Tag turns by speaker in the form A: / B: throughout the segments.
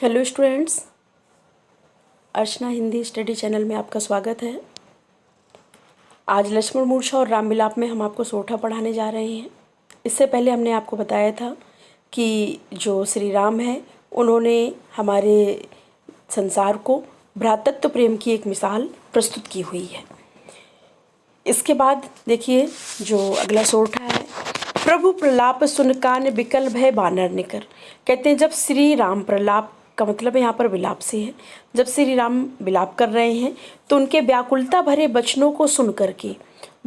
A: Hello students, अर्चना Hindi study channel में आपका स्वागत है। आज लक्ष्मण मूर्छा और राम विलाप में हम आपको सोठा पढ़ाने जा रहे हैं। इससे पहले हमने आपको बताया था कि जो श्री राम है उन्होंने हमारे संसार को भ्रातृत्व प्रेम की एक मिसाल प्रस्तुत की हुई है। इसके बाद देखिए जो अगला सोठा है, प्रभु प्रलाप सुन कान बिकल भय बानर निकर। कहते हैं जब श्री राम, प्रलाप का मतलब यहाँ पर विलाप से है, जब श्री राम विलाप कर रहे हैं तो उनके व्याकुलता भरे वचनों को सुन करके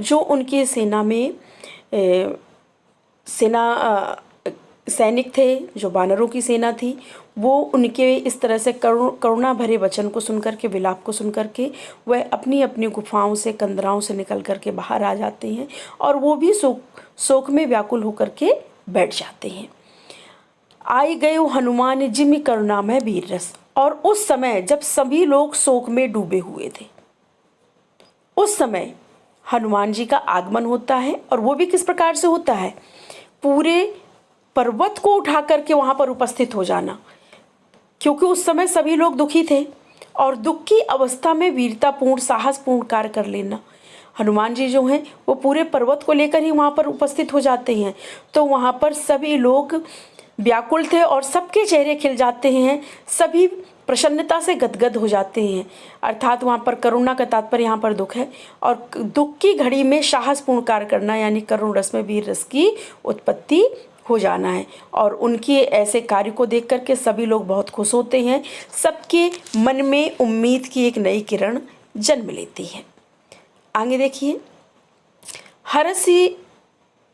A: जो उनकी सेना में सैनिक थे, जो वानरों की सेना थी, वो उनके इस तरह से करुणा भरे वचन को सुन करके, विलाप को सुन करके वह अपनी अपनी गुफाओं से, कंदराओं से निकल करके बाहर आ जाते हैं और वो भी शोक में व्याकुल होकर के बैठ जाते हैं। आई गए हनुमान जिमि करुणामय वीर रस। और उस समय जब सभी लोग शोक में डूबे हुए थे, उस समय हनुमान जी का आगमन होता है। और वो भी किस प्रकार से होता है, पूरे पर्वत को उठा करके वहाँ पर उपस्थित हो जाना, क्योंकि उस समय सभी लोग दुखी थे और दुख की अवस्था में वीरतापूर्ण, साहसपूर्ण कार्य कर लेना। हनुमान जी जो हैं वो पूरे पर्वत को लेकर ही वहाँ पर उपस्थित हो जाते हैं। तो वहाँ पर सभी लोग व्याकुल थे और सबके चेहरे खिल जाते हैं, सभी प्रसन्नता से गदगद हो जाते हैं। अर्थात वहाँ पर करुणा का तात्पर्य यहाँ पर दुख है, और दुख की घड़ी में साहसपूर्ण कार्य करना, यानी करुण रस में वीर रस की उत्पत्ति हो जाना है। और उनके ऐसे कार्य को देख करके सभी लोग बहुत खुश होते हैं, सबके मन में उम्मीद की एक नई किरण जन्म लेती है। आगे देखिए, हरसि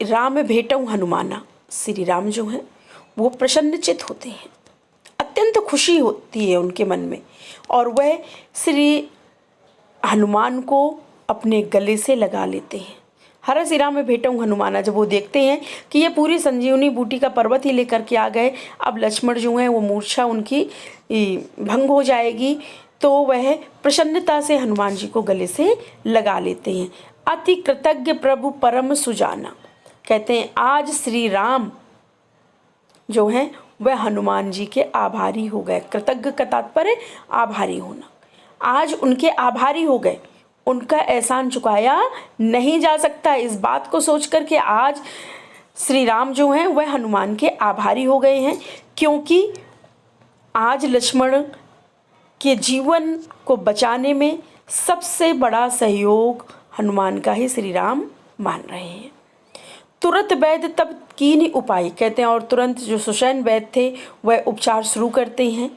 A: राम भेटऊ हनुमाना। श्री राम जो हैं वो प्रसन्नचित होते हैं, अत्यंत खुशी होती है उनके मन में, और वह श्री हनुमान को अपने गले से लगा लेते हैं। हरसि राम भेटऊ हनुमाना, जब वो देखते हैं कि ये पूरी संजीवनी बूटी का पर्वत ही लेकर के आ गए, अब लक्ष्मण जो हैं वो मूर्छा उनकी भंग हो जाएगी, तो वह प्रसन्नता से हनुमान जी को गले से लगा लेते हैं। अति कृतज्ञ प्रभु परम सुजाना। कहते हैं आज श्री राम जो हैं वह हनुमान जी के आभारी हो गए। कृतज्ञ का तात्पर्य आभारी होना, आज उनके आभारी हो गए, उनका एहसान चुकाया नहीं जा सकता। इस बात को सोच कर के आज श्री राम जो हैं वह हनुमान के आभारी हो गए हैं, क्योंकि आज लक्ष्मण के जीवन को बचाने में सबसे बड़ा सहयोग हनुमान का ही श्री राम मान रहे हैं। तुरंत वैद्य तब कीन्ही उपाय। कहते हैं और तुरंत जो सुषैण वैद्य थे वह उपचार शुरू करते हैं।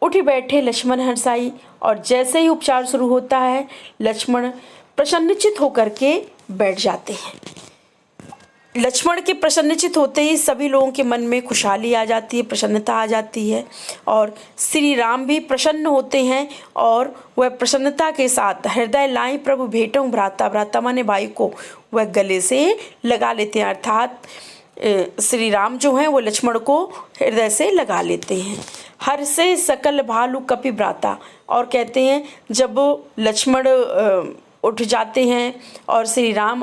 A: उठ बैठे लक्ष्मण हर्षाई, और जैसे ही उपचार शुरू होता है लक्ष्मण प्रसन्नचित होकर के बैठ जाते हैं। लक्ष्मण के प्रसन्नचित होते ही सभी लोगों के मन में खुशहाली आ जाती है, प्रसन्नता आ जाती है, और श्री राम भी प्रसन्न होते हैं और वह प्रसन्नता के साथ हृदय लाई प्रभु भेटऊं भ्राता। भ्राता माने भाई को वह गले से लगा लेते हैं, अर्थात श्री राम जो हैं वो लक्ष्मण को हृदय से लगा लेते हैं। हर से सकल भालू कपि भ्राता। और कहते हैं जब लक्ष्मण उठ जाते हैं और श्री राम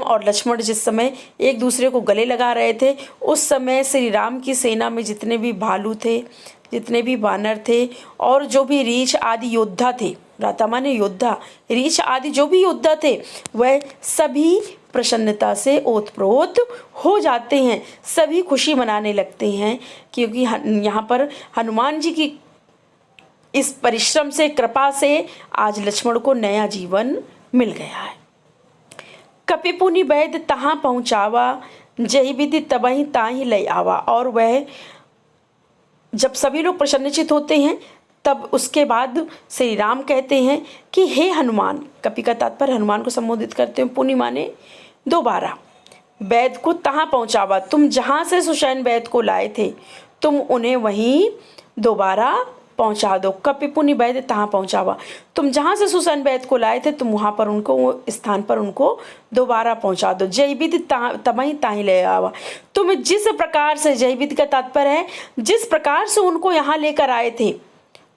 A: और लक्ष्मण जिस समय एक दूसरे को गले लगा रहे थे, उस समय श्री राम की सेना में जितने भी भालू थे, जितने भी वानर थे, और जो भी रीछ आदि योद्धा थे, भ्राता माने योद्धा, रीछ आदि जो भी योद्धा थे, वह सभी प्रसन्नता से ओतप्रोत हो जाते हैं, सभी खुशी मनाने लगते हैं, क्योंकि यहाँ पर हनुमान जी की इस परिश्रम से, कृपा से आज लक्ष्मण को नया जीवन मिल गया है। कपिपुनि वैद्य तहाँ पहुँचावा, जही विधि तबहि ताहि लय आवा। और वह जब सभी लोग प्रसन्नचित होते हैं तब उसके बाद श्री राम कहते हैं कि हे हनुमान, कपि का तात्पर्य हनुमान को संबोधित करते हैं, पुनि माने दोबारा, वैद्य को तहाँ पहुँचावा, तुम जहाँ से सुषैण वैद्य को लाए थे तुम उन्हें वहीं दोबारा पहुंचा दो। कपिपुनि वैद्य तहाँ पहुंचावा, तुम जहाँ से सुषैण वैद्य को लाए थे तुम वहाँ पर उनको, वो स्थान पर उनको दोबारा पहुंचा दो। जय विधि तबहि ताहि लय आवा। तुम जिस प्रकार से, जय विधि का तात्पर्य है जिस प्रकार से उनको यहाँ लेकर आए थे,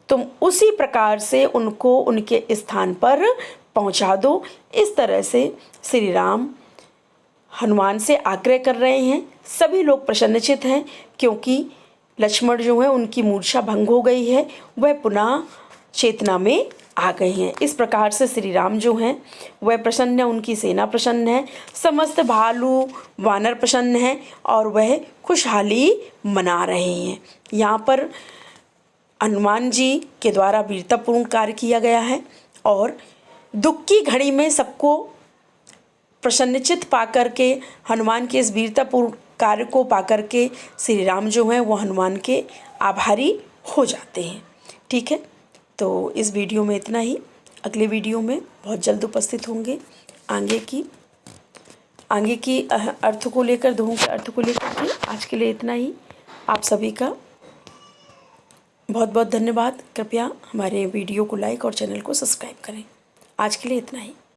A: तुम उसी प्रकार से उनको उनके स्थान पर पहुंचा दो। इस तरह से श्री राम हनुमान से आग्रह कर रहे हैं। सभी लोग प्रसन्नचित हैं, क्योंकि लक्ष्मण जो है उनकी मूर्छा भंग हो गई है, वह पुनः चेतना में आ गए हैं। इस प्रकार से श्री राम जो हैं वह प्रसन्न है, उनकी सेना प्रसन्न है, समस्त भालू वानर प्रसन्न हैं और वह खुशहाली मना रहे हैं। यहाँ पर हनुमान जी के द्वारा वीरतापूर्ण कार्य किया गया है और दुख की घड़ी में सबको प्रसन्नचित्त पा करके हनुमान के इस वीरतापूर्ण कार्य को पा करके श्री राम जो हैं वो हनुमान के आभारी हो जाते हैं। ठीक है, तो इस वीडियो में इतना ही। अगले वीडियो में बहुत जल्द उपस्थित होंगे आगे की अर्थ को लेकर, दोहों के अर्थ को लेकर के। आज के लिए इतना ही। आप सभी का बहुत बहुत धन्यवाद। कृपया हमारे वीडियो को लाइक और चैनल को सब्सक्राइब करें। आज के लिए इतना ही।